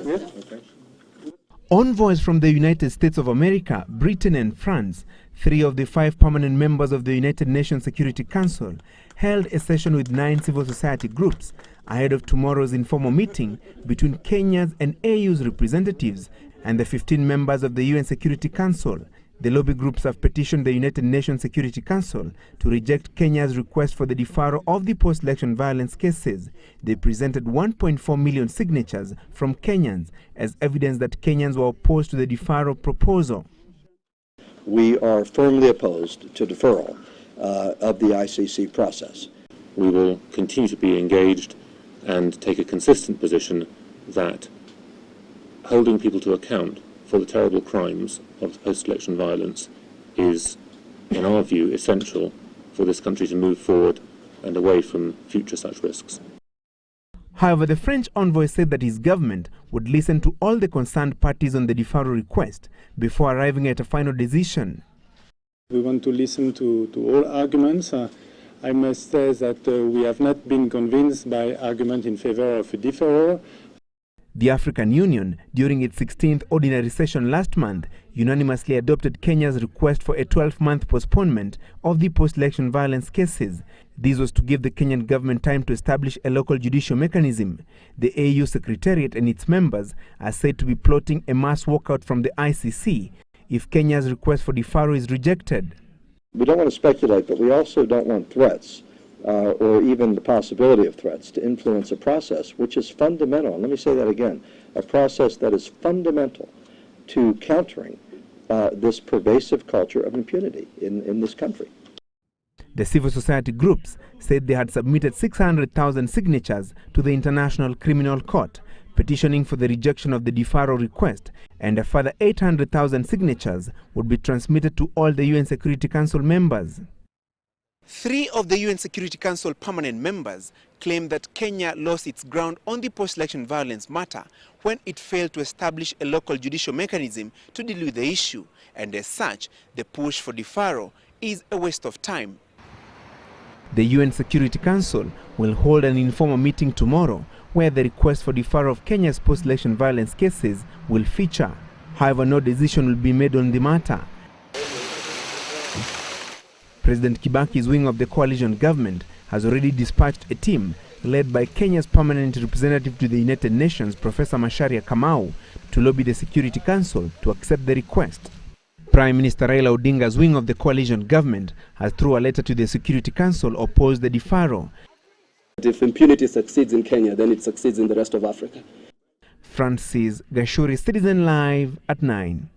Yes. Okay. Envoys from the United States of America, Britain and France, 3 of the 5 permanent members of the United Nations Security Council, held a session with 9 civil society groups ahead of tomorrow's informal meeting between Kenya's and AU's representatives and the 15 members of the UN Security Council. The lobby groups have petitioned the United Nations Security Council to reject Kenya's request for the deferral of the post-election violence cases. They presented 1.4 million signatures from Kenyans as evidence that Kenyans were opposed to the deferral proposal. We are firmly opposed to deferral of the ICC process. We will continue to be engaged and take a consistent position that holding people to account for the terrible crimes of the post-election violence is, in our view, essential for this country to move forward and away from future such risks. However, the French envoy said that his government would listen to all the concerned parties on the deferral request before arriving at a final decision. We want to listen to all arguments. I must say that we have not been convinced by argument in favor of a deferral. The African Union, during its 16th ordinary session last month, unanimously adopted Kenya's request for a 12-month postponement of the post-election violence cases. This was to give the Kenyan government time to establish a local judicial mechanism. The AU Secretariat and its members are said to be plotting a mass walkout from the ICC if Kenya's request for deferral is rejected. We don't want to speculate, but we also don't want threats or even the possibility of threats to influence a process which is fundamental, and let me say that again, a process that is fundamental to countering this pervasive culture of impunity in this country. The civil society groups said they had submitted 600,000 signatures to the International Criminal Court, petitioning for the rejection of the deferral request, and a further 800,000 signatures would be transmitted to all the UN Security Council members. 3 of the UN Security Council permanent members claim that Kenya lost its ground on the post-election violence matter when it failed to establish a local judicial mechanism to deal with the issue, and as such, the push for deferral is a waste of time. The UN Security Council will hold an informal meeting tomorrow where the request for deferral of Kenya's post-election violence cases will feature. However, no decision will be made on the matter. President Kibaki's wing of the coalition government has already dispatched a team led by Kenya's permanent representative to the United Nations, Professor Macharia Kamau, to lobby the Security Council to accept the request. Prime Minister Raila Odinga's wing of the coalition government has, through a letter to the Security Council, opposed the deferral. If impunity succeeds in Kenya, then it succeeds in the rest of Africa. Francis Gachuri, Citizen Live at 9.